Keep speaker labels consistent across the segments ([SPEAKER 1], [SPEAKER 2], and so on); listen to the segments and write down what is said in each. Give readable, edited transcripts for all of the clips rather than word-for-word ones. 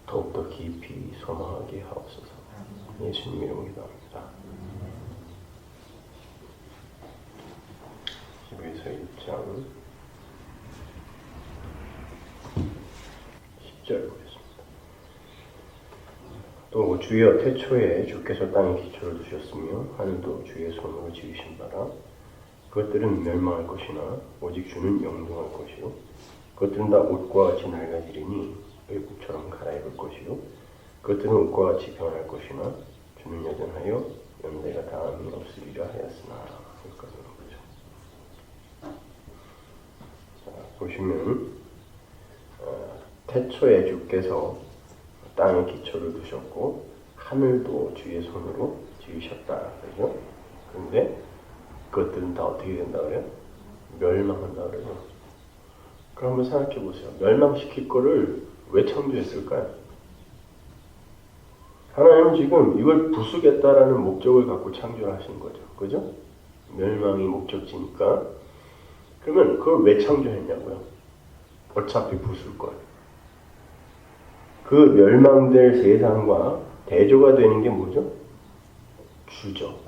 [SPEAKER 1] 더욱더 깊이 소망하게 하옵소서. 예수님 이름으로 기도합니다. 히브리서 1장 10절 보겠습니다. 또 주여 태초에 주께서 땅에 기초를 두셨으며 하늘도 주의 손으로 지으신 바라. 그것들은 멸망할 것이나 오직 주는 영동할 것이요 그것들은 다 옷과 같이 낡아지리니 의복처럼 갈아입을 것이요 그것들은 옷과 같이 변할 것이나 주는 여전하여 연대가 다함이 없으리라 하였으나. 여기까지 보죠. 자, 보시면 태초에 주께서 땅에 기초를 두셨고 하늘도 주의 손으로 지으셨다. 그죠? 그런데 그것들은 다 어떻게 된다 그래요? 멸망한다 그래요. 그럼 한번 생각해 보세요. 멸망시킬 거를 왜 창조했을까요? 하나님은 지금 이걸 부수겠다라는 목적을 갖고 창조를 하신 거죠. 그죠? 멸망이 목적지니까. 그러면 그걸 왜 창조했냐고요? 어차피 부술 거예요. 그 멸망될 세상과 대조가 되는 게 뭐죠? 주죠.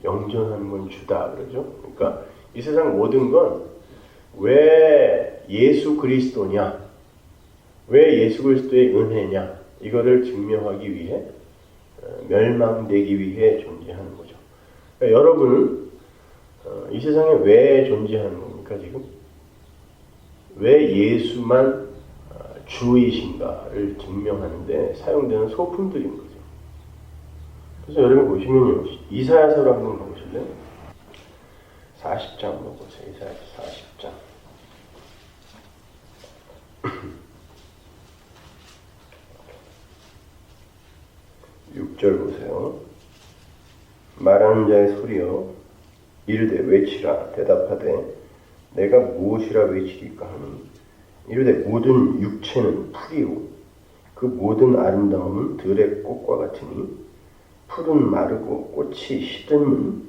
[SPEAKER 1] 영존하는 건 주다 그러죠. 그러니까 이 세상 모든 건 왜 예수 그리스도냐, 왜 예수 그리스도의 은혜냐, 이거를 증명하기 위해 멸망되기 위해 존재하는 거죠. 그러니까 여러분은 이 세상에 왜 존재하는 겁니까 지금? 왜 예수만 주이신가를 증명하는데 사용되는 소품들인 거죠. 그래서 여러분 보시면요, 이사야서를 한번 보실래요? 40장 한번 보세요. 이사야서 40장. 6절 보세요. 말하는 자의 소리여 이르되 외치라. 대답하되 내가 무엇이라 외치리까 하니 이르되 모든 육체는 풀이요 그 모든 아름다움은 들의 꽃과 같으니 풀은 마르고 꽃이 시드는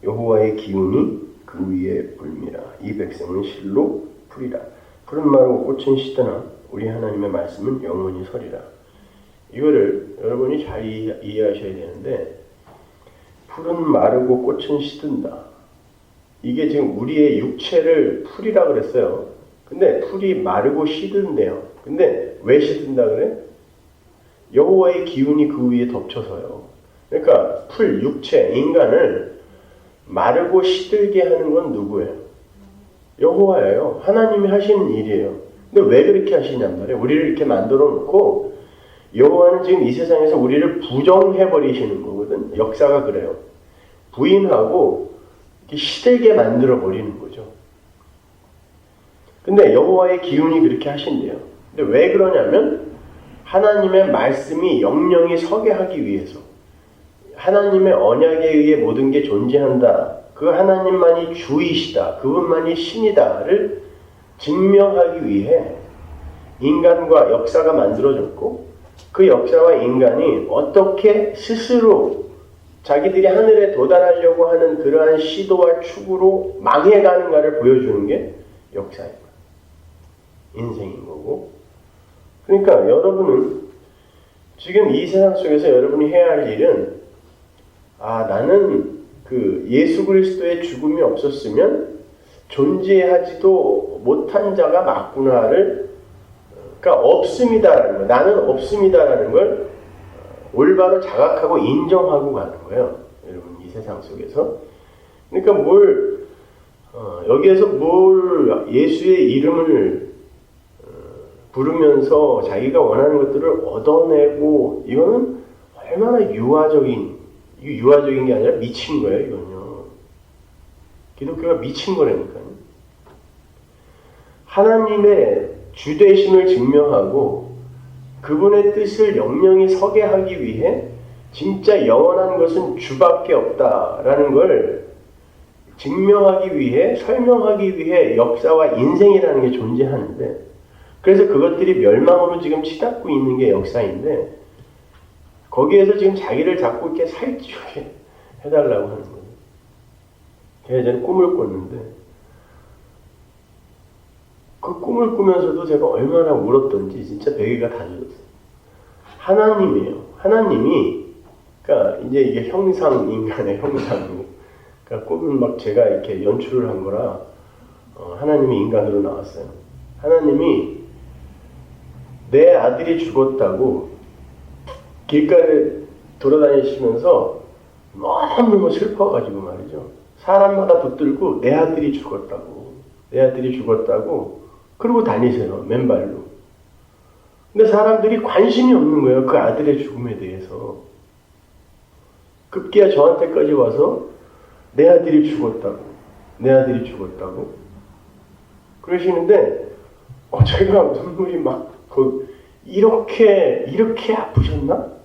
[SPEAKER 1] 여호와의 기운이 그 위에 불미라. 이 백성은 실로 풀이라. 풀은 마르고 꽃은 시드나 우리 하나님의 말씀은 영원히 서리라. 이거를 여러분이 잘 이해하셔야 되는데, 풀은 마르고 꽃은 시든다. 이게 지금 우리의 육체를 풀이라 그랬어요. 근데 풀이 마르고 시든대요. 근데 왜 시든다 그래? 여호와의 기운이 그 위에 덮쳐서요. 그러니까 풀, 육체, 인간을 마르고 시들게 하는 건 누구예요? 여호와예요. 하나님이 하시는 일이에요. 근데 왜 그렇게 하시냔 말이에요. 우리를 이렇게 만들어 놓고 여호와는 지금 이 세상에서 우리를 부정해버리시는 거거든. 역사가 그래요. 부인하고 시들게 만들어 버리는 거죠. 근데 여호와의 기운이 그렇게 하신대요. 근데 왜 그러냐면 하나님의 말씀이 영영이 서게 하기 위해서, 하나님의 언약에 의해 모든 게 존재한다, 그 하나님만이 주이시다, 그분만이 신이다를 증명하기 위해 인간과 역사가 만들어졌고, 그 역사와 인간이 어떻게 스스로 자기들이 하늘에 도달하려고 하는 그러한 시도와 축으로 망해가는가를 보여주는 게 역사인 거예요. 인생인 거고. 그러니까 여러분은 지금 이 세상 속에서 여러분이 해야 할 일은, 나는 그 예수 그리스도의 죽음이 없었으면 존재하지도 못한 자가 맞구나를, 그러니까 없습니다라는 거, 나는 없습니다라는 걸 올바로 자각하고 인정하고 가는 거예요. 여러분 이 세상 속에서. 그러니까 여기에서 예수의 이름을 부르면서 자기가 원하는 것들을 얻어내고, 이거는 얼마나 유아적인 게 아니라 미친 거예요, 이건요. 기독교가 미친 거라니까요. 하나님의 주되심을 증명하고 그분의 뜻을 영영이 서게 하기 위해 진짜 영원한 것은 주밖에 없다라는 걸 증명하기 위해, 설명하기 위해 역사와 인생이라는 게 존재하는데, 그래서 그것들이 멸망으로 지금 치닫고 있는 게 역사인데, 거기에서 지금 자기를 자꾸 이렇게 살찌게 해달라고 하는 거예요. 제가 예전에 꿈을 꿨는데, 그 꿈을 꾸면서도 제가 얼마나 울었던지 진짜 베개가 다 젖었어요. 하나님이에요. 하나님이, 그러니까 이제 이게 형상, 인간의 형상이고, 그러니까 꿈은 막 제가 이렇게 연출을 한 거라, 하나님이 인간으로 나왔어요. 하나님이 내 아들이 죽었다고 길가를 돌아다니시면서 너무너무 슬퍼가지고 말이죠. 사람마다 붙들고 내 아들이 죽었다고, 내 아들이 죽었다고 그러고 다니세요. 맨발로. 근데 사람들이 관심이 없는 거예요. 그 아들의 죽음에 대해서. 급기야 저한테까지 와서 내 아들이 죽었다고, 내 아들이 죽었다고 그러시는데 제가 눈물이 막 이렇게 아프셨나?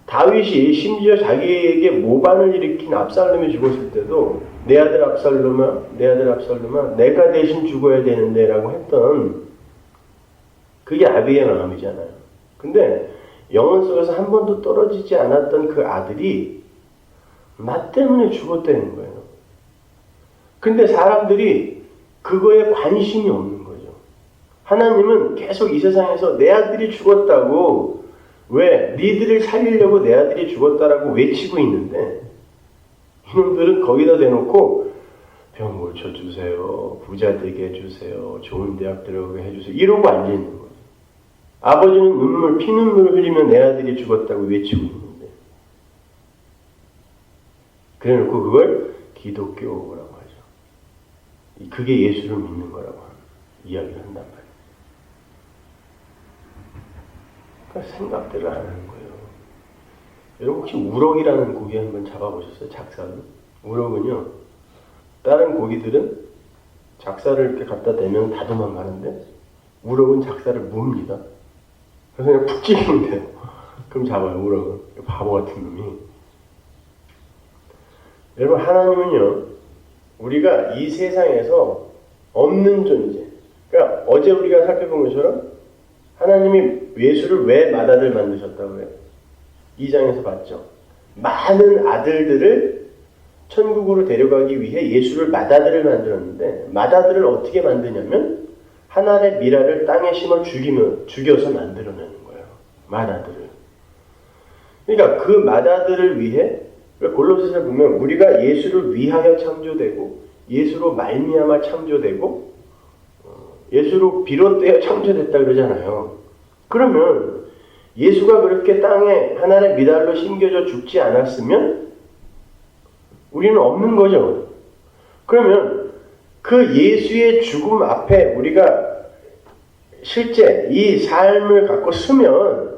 [SPEAKER 1] 다윗이 심지어 자기에게 모반을 일으킨 압살롬이 죽었을 때도 내 아들 압살롬아 내가 대신 죽어야 되는데 라고 했던 그게 아비의 마음이잖아요. 근데 영혼 속에서 한 번도 떨어지지 않았던 그 아들이 나 때문에 죽었다는 거예요. 근데 사람들이 그거에 관심이 없는 거죠. 하나님은 계속 이 세상에서 내 아들이 죽었다고, 왜? 니들을 살리려고 내 아들이 죽었다라고 외치고 있는데 이놈들은 거기다 대놓고 병 고쳐주세요, 부자 되게 해주세요, 좋은 대학 들어가게 해주세요 이러고 앉아있는 거예요. 아버지는 피눈물을 흘리며 내 아들이 죽었다고 외치고 있는데, 그래놓고 그걸 기독교라고 하죠. 그게 예수를 믿는 거라고 이야기를 한단 말이에요. 그러니까 생각대로 안 하는 거예요. 여러분 혹시 우럭이라는 고기 한번 잡아보셨어요? 작사를? 우럭은요, 다른 고기들은 작사를 이렇게 갖다 대면 다 도망가는데 우럭은 작사를 뭅니다. 그래서 그냥 푹 찌르면 돼요. 그럼 잡아요, 우럭은. 바보 같은 놈이. 여러분, 하나님은요, 우리가 이 세상에서 없는 존재. 그러니까 어제 우리가 살펴본 것처럼 하나님이 예수를 왜 맏아들 만드셨다고 해요? 2장에서 봤죠. 많은 아들들을 천국으로 데려가기 위해 예수를 맏아들을 만들었는데, 맏아들을 어떻게 만드냐면 하나의 미라를 땅에 심어 죽여서 만들어내는 거예요. 맏아들을. 그러니까 그 맏아들을 위해, 골로새서 보면 우리가 예수를 위하여 창조되고 예수로 말미암아 창조되고 예수로 비롯되어 창조됐다 그러잖아요. 그러면 예수가 그렇게 땅에 하나의 미랄로 심겨져 죽지 않았으면 우리는 없는 거죠. 그러면 그 예수의 죽음 앞에 우리가 실제 이 삶을 갖고 서면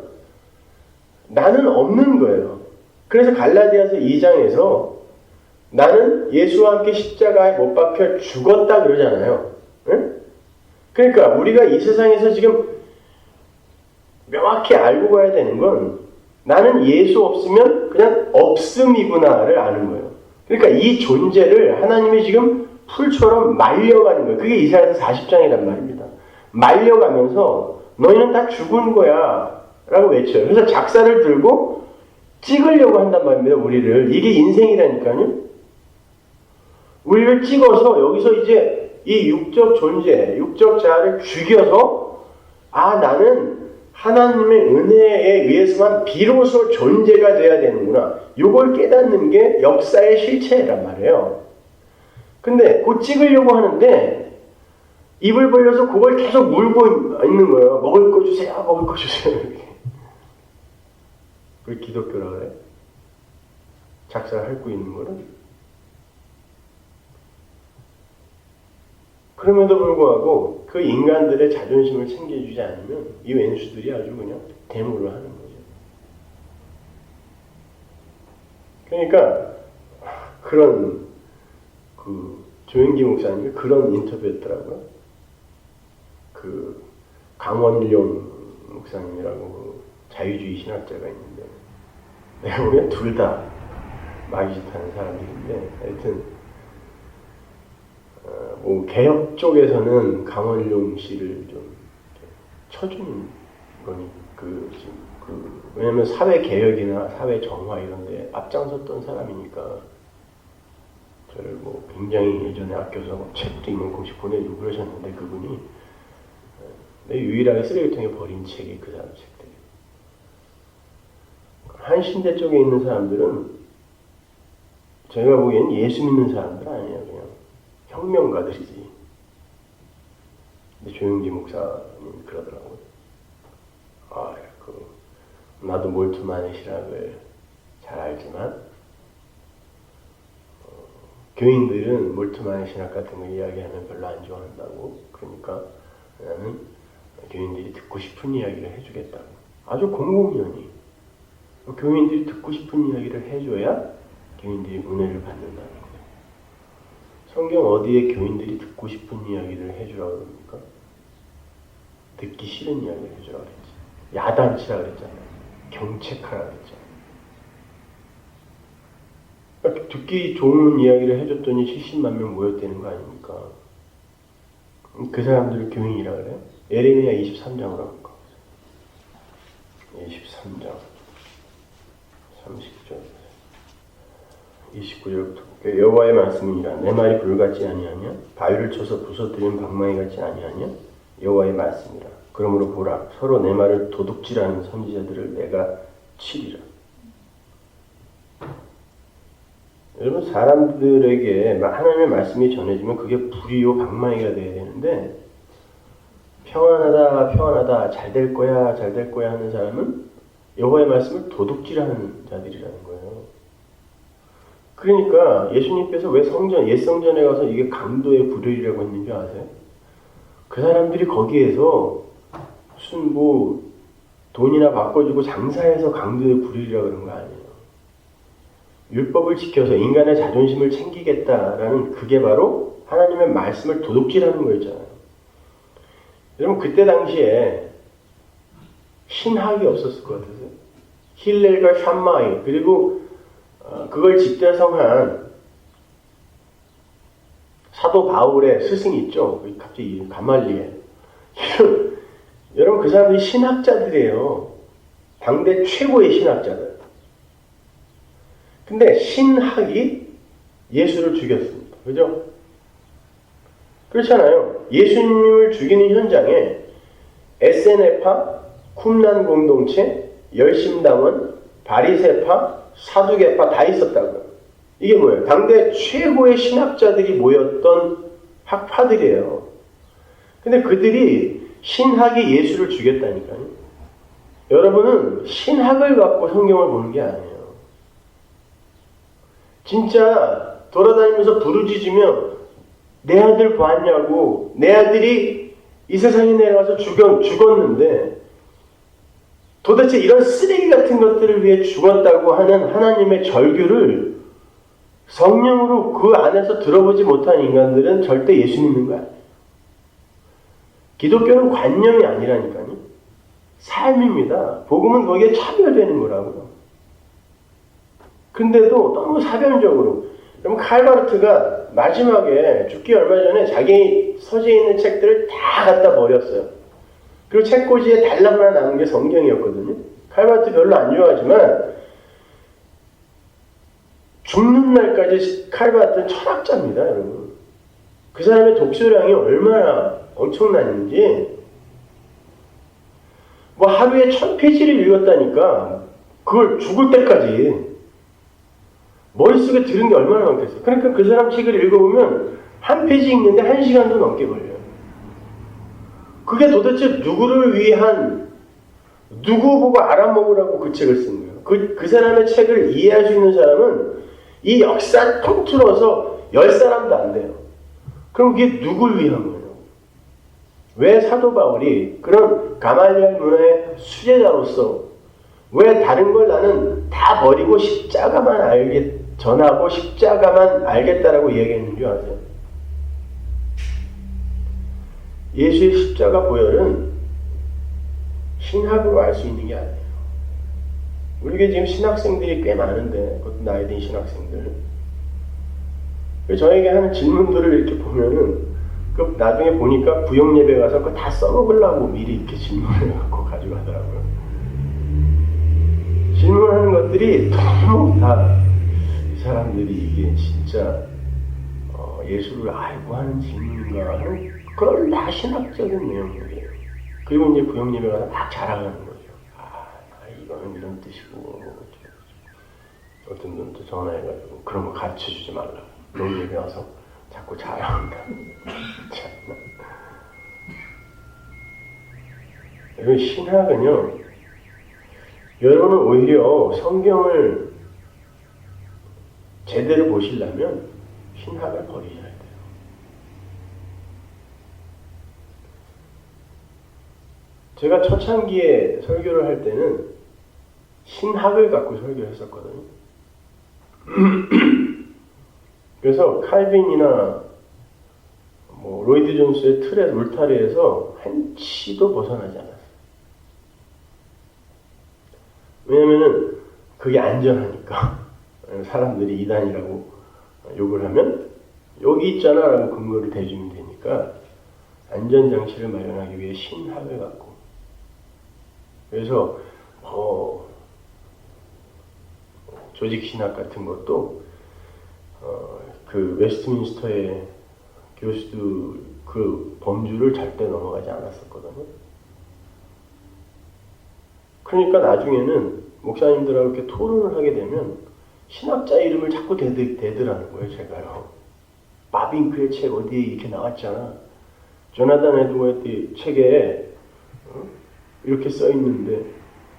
[SPEAKER 1] 나는 없는 거예요. 그래서 갈라디아서 2장에서 나는 예수와 함께 십자가에 못 박혀 죽었다 그러잖아요. 응? 그러니까 우리가 이 세상에서 지금 명확히 알고 가야 되는 건 나는 예수 없으면 그냥 없음이구나를 아는 거예요. 그러니까 이 존재를 하나님이 지금 풀처럼 말려가는 거예요. 그게 이사야서 40장이란 말입니다. 말려가면서 너희는 다 죽은 거야 라고 외쳐요. 그래서 작사를 들고 찍으려고 한단 말입니다. 우리를. 이게 인생이라니까요. 우리를 찍어서 여기서 이제 이 육적 존재, 육적 자아를 죽여서 나는 하나님의 은혜에 의해서만 비로소 존재가 돼야 되는구나. 이걸 깨닫는 게 역사의 실체란 말이에요. 근데 곧 찍으려고 하는데 입을 벌려서 그걸 계속 물고 있는 거예요. 먹을 거 주세요, 먹을 거 주세요. 이렇게. 그걸 기독교라 그래. 작사를 핥고 있는 거는. 그럼에도 불구하고 그 인간들의 자존심을 챙겨주지 않으면 이 왼수들이 아주 그냥 대물을 하는 거죠. 그러니까 그런 조영기 목사님이 그런 인터뷰했더라고요. 강원룡 목사님이라고 자유주의 신학자가 있는데 내가 보기엔 둘 다 마귀짓하는 사람들인데 하여튼 개혁 쪽에서는 강원룡 씨를 좀 쳐주는 거니 왜냐면 사회 개혁이나 사회 정화 이런데 앞장섰던 사람이니까 저를 굉장히 예전에 아껴서 책도 이만큼씩 보내주고 그러셨는데 그분이 내 유일하게 쓰레기통에 버린 책이 그 사람 책들이에요. 한신대 쪽에 있는 사람들은 저희가 보기엔 예수 믿는 사람들 아니에요. 그냥 혁명가들이지. 근데 조용기 목사님 그러더라고요. 나도 몰트만의 신학을 잘 알지만 교인들은 몰트만의 신학 같은 거 이야기하면 별로 안 좋아한다고. 그러니까 나는 교인들이 듣고 싶은 이야기를 해주겠다고. 아주 공공연히 교인들이 듣고 싶은 이야기를 해줘야 교인들이 은혜를 받는다는 거예요. 성경 어디에 교인들이 듣고 싶은 이야기를 해주라고 그럽니까? 듣기 싫은 이야기를 해주라고 그랬지. 야단치라고 그랬잖아요. 경책하라고 그랬잖아요. 그러니까 듣기 좋은 이야기를 해줬더니 70만 명 모였다는 거 아닙니까? 그 사람들을 교인이라 그래요? 예레미야 23장으로 합니까? 23장 30절 29절부터 여호와의 말씀이니라. 내 말이 불같지 아니하냐? 바위를 쳐서 부서뜨린 방망이 같지 아니하냐? 여호와의 말씀이라. 그러므로 보라, 서로 내 말을 도둑질하는 선지자들을 내가 치리라. 여러분, 사람들에게 하나님의 말씀이 전해지면 그게 불이요 방망이가 돼야 되는데, 평안하다 잘 될 거야 하는 사람은 여호와의 말씀을 도둑질하는 자들이라는 거예요. 그러니까 예수님께서 왜 옛 성전에 가서 이게 강도의 불효이라고 했는지 아세요? 그 사람들이 거기에서 무슨 돈이나 바꿔주고 장사해서 강도의 불효이라고 그런 거 아니에요. 율법을 지켜서 인간의 자존심을 챙기겠다라는 그게 바로 하나님의 말씀을 도둑질하는 거였잖아요. 여러분, 그때 당시에 신학이 없었을 것 같으세요? 힐렐과 샴마이, 그리고 그걸 집대성한 사도 바울의 스승이 있죠. 갑자기 가말리엘. 여러분, 그 사람들이 신학자들이에요. 당대 최고의 신학자들. 근데 신학이 예수를 죽였습니다. 그죠? 그렇잖아요. 예수님을 죽이는 현장에 SNF파, 쿰란 공동체, 열심당원, 바리새파, 사두개파 다 있었다고요. 이게 뭐예요? 당대 최고의 신학자들이 모였던 학파들이에요. 근데 그들이 신학이 예수를 죽였다니까요. 여러분은 신학을 갖고 성경을 보는 게 아니에요. 진짜 돌아다니면서 부르짖으며 내 아들 보았냐고, 내 아들이 이 세상에 내려가서 죽었는데 도대체 이런 쓰레기 같은 것들을 위해 죽었다고 하는 하나님의 절규를 성령으로 그 안에서 들어보지 못한 인간들은 절대 예수 믿는 거 아니에요. 기독교는 관념이 아니라니까요. 삶입니다. 복음은 거기에 차별되는 거라고요. 근데도 너무 사변적으로. 여러분, 칼바르트가 마지막에 죽기 얼마 전에 자기 서재에 있는 책들을 다 갖다 버렸어요. 그리고 책꽂이에 달랑만 남은 게 성경이었거든요. 칼바르트 별로 안 좋아하지만 죽는 날까지 칼바르트는 철학자입니다, 여러분. 그 사람의 독서량이 얼마나 엄청났는지, 하루에 1000페이지를 읽었다니까. 그걸 죽을 때까지 머릿속에 들은 게 얼마나 많겠어요. 그러니까 그 사람 책을 읽어보면 한 페이지 읽는데 1시간도 넘게 걸려요. 그게 도대체 누구를 위한, 누구 보고 알아먹으라고 그 책을 쓴 거예요. 그 사람의 책을 이해할 수 있는 사람은 이 역사 통틀어서 10사람도 안 돼요. 그럼 그게 누굴 위한 거예요? 왜 사도 바울이 그런 가말리엘 문화의 수제자로서 왜 다른 걸 나는 다 버리고 십자가만 전하고 십자가만 알겠다라고 얘기했는 줄 아세요? 예수의 십자가 보혈은 신학으로 알 수 있는 게 아니에요. 우리가 지금 신학생들이 꽤 많은데, 그것도 나이 든 신학생들. 저에게 하는 질문들을 이렇게 보면은, 나중에 보니까 부영예배 가서 그거 다 써먹으려고 미리 이렇게 질문을 갖고 가져가더라고요. 질문하는 것들이 너무 이 사람들이 이게 진짜 예수를 알고 하는 질문인가 하는 그걸 다 신학적인 내용이에요. 그리고 이제 부영예배 가서 막 자랑하는 거죠. 이건 이런 뜻이고 어떤 분은 또 전화해가지고 그런 거 가르쳐주지 말라고 그런 얘기 와서 자꾸 자랑한다. 참나. 이건 신학은요, 여러분은 오히려 성경을 제대로 보시려면 신학을 버리셔야 돼요. 제가 초창기에 설교를 할 때는 신학을 갖고 설교를 했었거든요. 그래서 칼빈이나 로이드 존스의 틀의 울타리에서 한치도 벗어나지 않았어요. 왜냐면은 그게 안전하니까. 사람들이 이단이라고 욕을 하면 여기 있잖아 라고 근거를 대주면 되니까 안전장치를 마련하기 위해 신학을 갖고, 그래서 조직신학 같은 것도 그 웨스트민스터의 교수들 그 범주를 절대 넘어가지 않았었거든요. 그러니까 나중에는 목사님들하고 이렇게 토론을 하게 되면 신학자 이름을 자꾸 대더라는 거예요, 제가요. 바빙크의 책 어디에 이렇게 나왔잖아. 조나단 에드워드 책에 이렇게 써 있는데,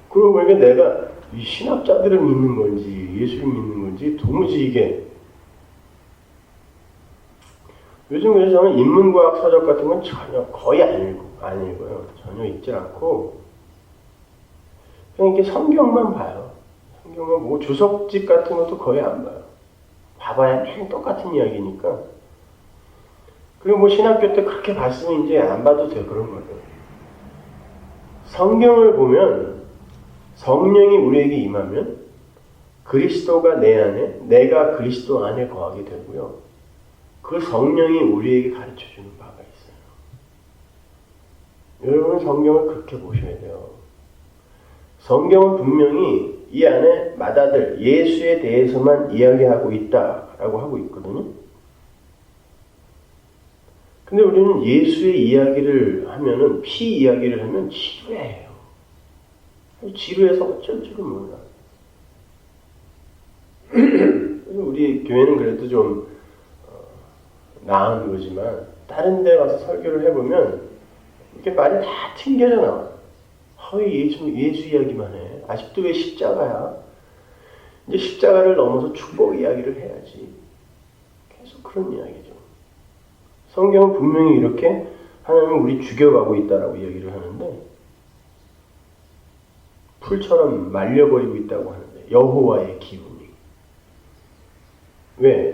[SPEAKER 1] 그러고 보니까 내가 이 신학자들을 믿는 건지 예수를 믿는 건지 도무지 이게, 요즘 그래서 저는 인문과학 서적 같은 건 전혀 거의 안 읽어요. 전혀 읽지 않고 그냥 이렇게 성경만 봐요. 성경은 뭐 주석집 같은 것도 거의 안 봐요. 봐봐야 맨 똑같은 이야기니까. 그리고 뭐 신학교 때 그렇게 봤으면 이제 안 봐도 돼, 그런 거죠. 성경을 보면 성령이 우리에게 임하면 그리스도가 내 안에, 내가 그리스도 안에 거하게 되고요. 그 성령이 우리에게 가르쳐주는 바가 있어요. 여러분은 성경을 그렇게 보셔야 돼요. 성경은 분명히 이 안에 마다들 예수에 대해서만 이야기하고 있다라고 하고 있거든요. 근데 우리는 예수의 이야기를 하면은, 피 이야기를 하면 지루해요. 지루해서 어쩔 줄은 몰라. 우리 교회는 그래도 좀 나은 거지만 다른 데 가서 설교를 해보면 이렇게 말이 다 튕겨져 나와요. 예수 이야기만 해. 아직도 왜 십자가야? 이제 십자가를 넘어서 축복 이야기를 해야지. 계속 그런 이야기죠. 성경은 분명히 이렇게 하나님은 우리 죽여가고 있다라고 이야기를 하는데, 풀처럼 말려버리고 있다고 하는데, 여호와의 기운이. 왜?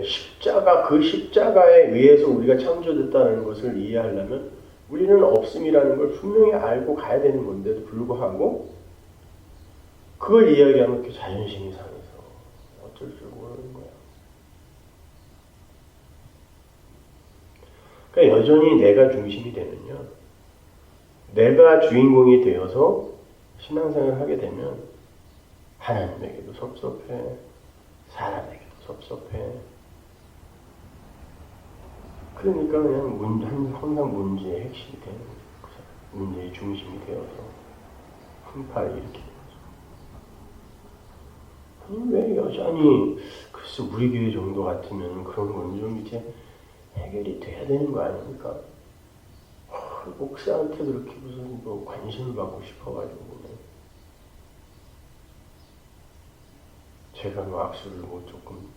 [SPEAKER 1] 그 십자가에 의해서 우리가 창조됐다는 것을 이해하려면 우리는 없음이라는 걸 분명히 알고 가야 되는 건데도 불구하고 그걸 이야기하면 이렇게 자존심이 상해서 어쩔 줄 모르는 거야. 그러니까 여전히 내가 중심이 되면요, 내가 주인공이 되어서 신앙생활을 하게 되면 하나님에게도 섭섭해, 사람에게도 섭섭해. 그러니까 그냥 항상 문제의 핵심이 되는 거죠. 문제의 중심이 되어서 흥파를 일으키는 거죠. 아니, 왜 여전히, 글쎄 우리 교회 정도 같으면 그런 건 좀 이제 해결이 돼야 되는 거 아닙니까? 목사한테 그렇게 무슨 관심을 받고 싶어가지고 제가 악수를 조금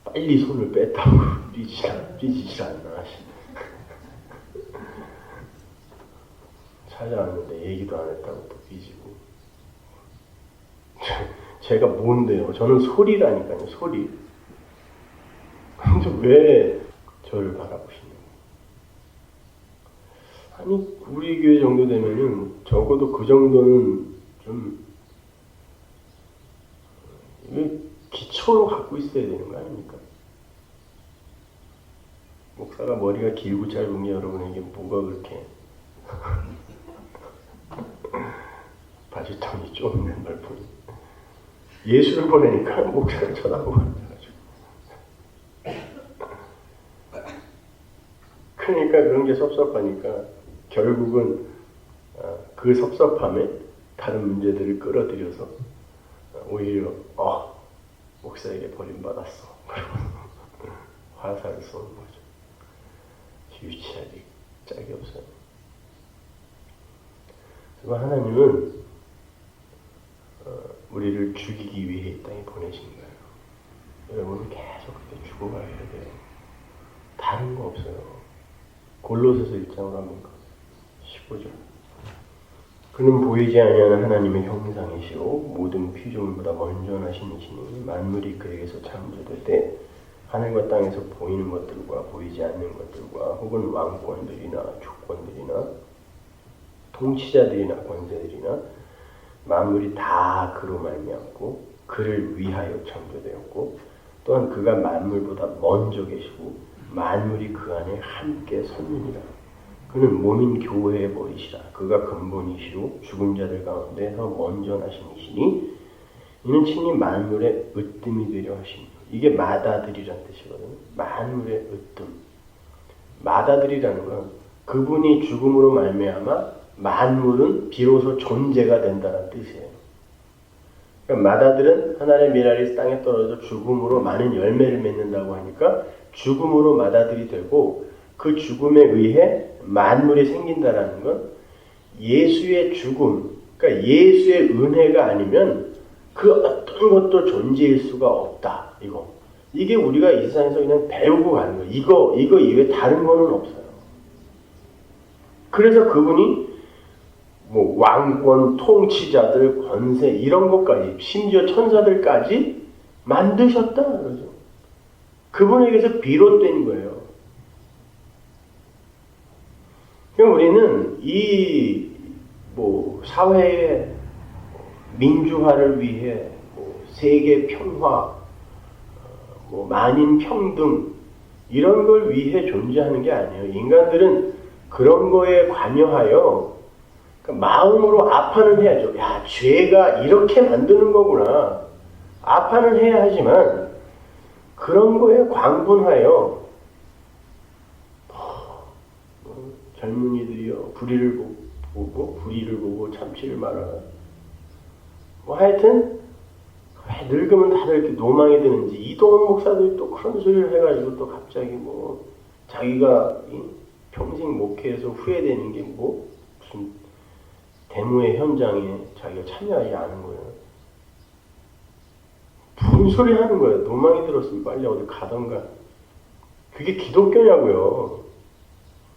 [SPEAKER 1] 빨리 손을 뺐다고 삐지질 않나. 찾아왔는데 얘기도 안 했다고 또 삐지고. 제가 뭔데요? 저는 소리라니까요, 소리. 근데 왜 저를 바라보시냐고. 아니, 우리 교회 정도 되면은 적어도 그 정도는 좀 기초로 갖고 있어야 되는 거 아닙니까? 목사가 머리가 길고 짧은 게 여러분에게 뭐가 그렇게 바지통이 좁은 말뿐이. 예수를 보내니까 목사를 쳐다보고 앉아가지고. 그러니까 그런 게 섭섭하니까 결국은 그 섭섭함에 다른 문제들을 끌어들여서 오히려 목사에게 버림받았어. 그러고 화살을 쏘는 거죠. 유치하기 짝이 없어요. 그래서 하나님은 우리를 죽이기 위해 이 땅에 보내신 거예요. 여러분은 계속 그렇게 죽어가야 돼요. 다른 거 없어요. 골로새서 1장으로 한번 15절. 그는 보이지 아니하는 하나님의 형상이시오 모든 피조물보다 먼저 나신 이시니 만물이 그에게서 창조되되 하늘과 땅에서 보이는 것들과 보이지 않는 것들과 혹은 왕권들이나 주권들이나 통치자들이나 권세들이나 만물이 다 그로 말미암고 그를 위하여 창조되었고 또한 그가 만물보다 먼저 계시고 만물이 그 안에 함께 섰느니라. 그는 몸인 교회의 머리시라. 그가 근본이시오 죽은 자들 가운데서 먼저 나신 이시니 이는 친히 만물의 으뜸이 되려 하시니 이게 마다들이란 뜻이거든요. 만물의 으뜸. 마다들이라는 건 그분이 죽음으로 말미암아 만물은 비로소 존재가 된다는 뜻이에요. 그러니까 마다들은 하나님의 미랄이 땅에 떨어져 죽음으로 많은 열매를 맺는다고 하니까 죽음으로 마다들이 되고 그 죽음에 의해 만물이 생긴다라는 건 예수의 죽음, 그러니까 예수의 은혜가 아니면 그 어떤 것도 존재일 수가 없다. 이게 우리가 이 세상에서 그냥 배우고 가는 거예요. 이거 이외에 다른 거는 없어요. 그래서 그분이 뭐 왕권, 통치자들, 권세 이런 것까지 심지어 천사들까지 만드셨다 그러죠. 그분에게서 비롯된 거예요. 그럼 우리는 이 뭐 사회의 민주화를 위해 세계 평화, 뭐 만인 평등 이런 걸 위해 존재하는 게 아니에요. 인간들은 그런 거에 관여하여 그러니까 마음으로 아파는 해야죠. 야, 죄가 이렇게 만드는 거구나. 아파는 해야 하지만 그런 거에 광분하여 젊은이들이요 불의를 보고 참치를 말아라. 뭐 하여튼 늙으면 다들 이렇게 노망이 드는지 이동훈 목사들이 또 그런 소리를 해가지고 또 갑자기 뭐 자기가 평생 목회에서 후회되는 게 뭐 무슨 데모의 현장에 자기가 참여하지 않은 거예요. 무슨 소리 하는 거예요. 노망이 들었으면 빨리 어디 가던가. 그게 기독교냐고요.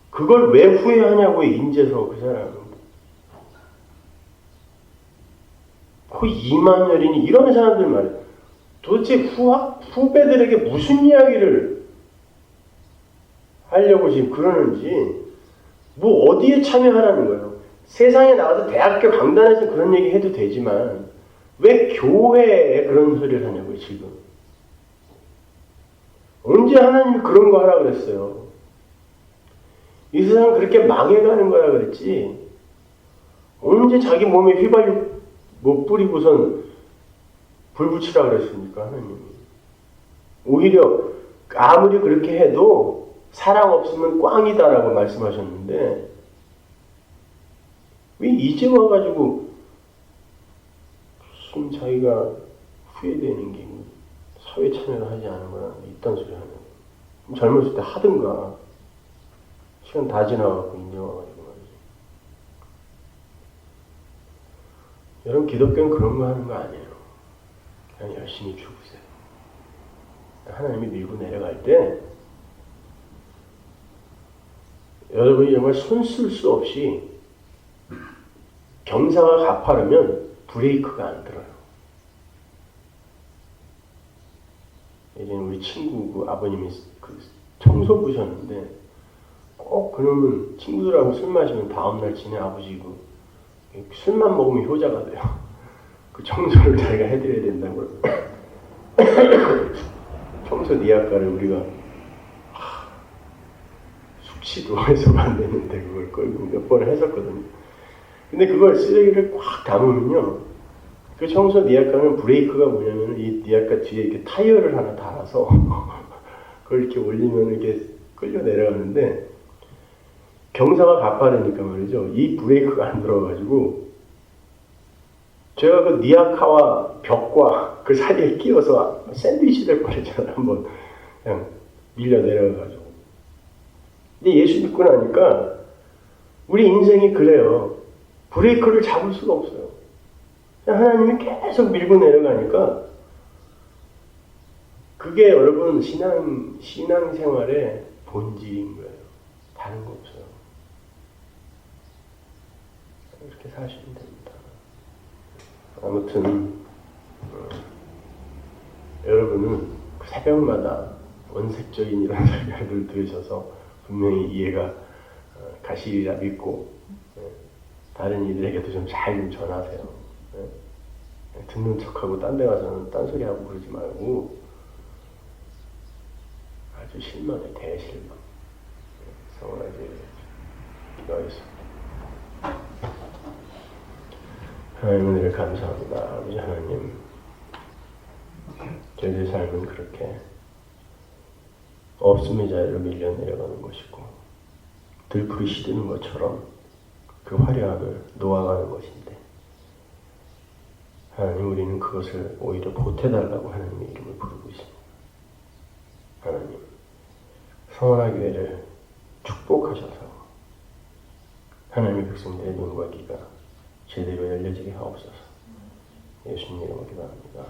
[SPEAKER 1] 그걸 왜 후회하냐고요. 인제서 그 사람은. 그 이만열이니 이런 사람들 말이에요. 도대체 후배들에게 무슨 이야기를 하려고 지금 그러는지 뭐 어디에 참여하라는 거예요. 세상에 나가서 대학교 강단에서 그런 얘기 해도 되지만 왜 교회에 그런 소리를 하냐고요. 지금. 언제 하나님이 그런 거 하라 그랬어요. 이 세상은 그렇게 망해가는 거라 그랬지. 언제 자기 몸에 휘발유 못 뿌리고선 불 붙이라 그랬습니까, 하나님이. 오히려 아무리 그렇게 해도 사랑 없으면 꽝이다라고 말씀하셨는데 왜 이제 와가지고 무슨 자기가 후회되는 게 사회 참여를 하지 않은 거나 이딴 소리 하는 거야. 젊었을 때 하든가 시간 다 지나가고 이제 와가지고 말이지. 여러분 기독교는 그런 거 하는 거 아니에요. 그냥 열심히 죽으세요. 하나님이 밀고 내려갈 때 여러분이 정말 손 쓸 수 없이 경사가 가파르면 브레이크가 안 들어요. 예전에 우리 친구 그 아버님이 그 청소부셨는데 꼭 그러면 친구들하고 술 마시면 다음날 지네 아버지 술만 먹으면 효자가 돼요. 그 청소를 자기가 해드려야 된다고. 청소 니아까를 우리가 숙취도에서 만드는데 그걸 끌고 몇 번을 했었거든요. 근데 그걸 쓰레기를 꽉 담으면요. 그 청소 니아까는 브레이크가 뭐냐면 이 니아까 뒤에 이렇게 타이어를 하나 달아서 그걸 이렇게 올리면 이렇게 끌려 내려가는데 경사가 가파르니까 말이죠. 이 브레이크가 안 들어가지고 제가 그 니아카와 벽과 그 사이에 끼어서 샌드위치 될 뻔했잖아요. 한번 그냥 밀려 내려가가지고. 근데 예수 믿고 나니까 우리 인생이 그래요. 브레이크를 잡을 수가 없어요. 하나님이 계속 밀고 내려가니까 그게 여러분 신앙생활의 본질인 거예요. 다른 거 없어요. 이렇게 사시면 됩니다. 아무튼 여러분은 그 새벽마다 원색적인 이런 설교를 들으셔서 분명히 이해가 가시리라 믿고 다른 이들에게도 좀 잘 좀 전하세요. 듣는 척하고 딴 데 가서는 딴소리하고 그러지 말고 아주 실망해, 대실망. 성원하지 기도하겠습니다. 하나님 은혜를 감사합니다. 아버지 하나님, 저희의 삶은 그렇게 없음의 자리로 밀려 내려가는 것이고 들풀이 시드는 것처럼 그 화려함을 놓아가는 것인데 하나님, 우리는 그것을 오히려 보태달라고 하나님의 이름을 부르고 있습니다. 하나님, 성원하교회를 축복하셔서 하나님의 백성들의 눈과 귀가 제대로 열려지게 하옵소서. 예수님 이름으로 기도합니다.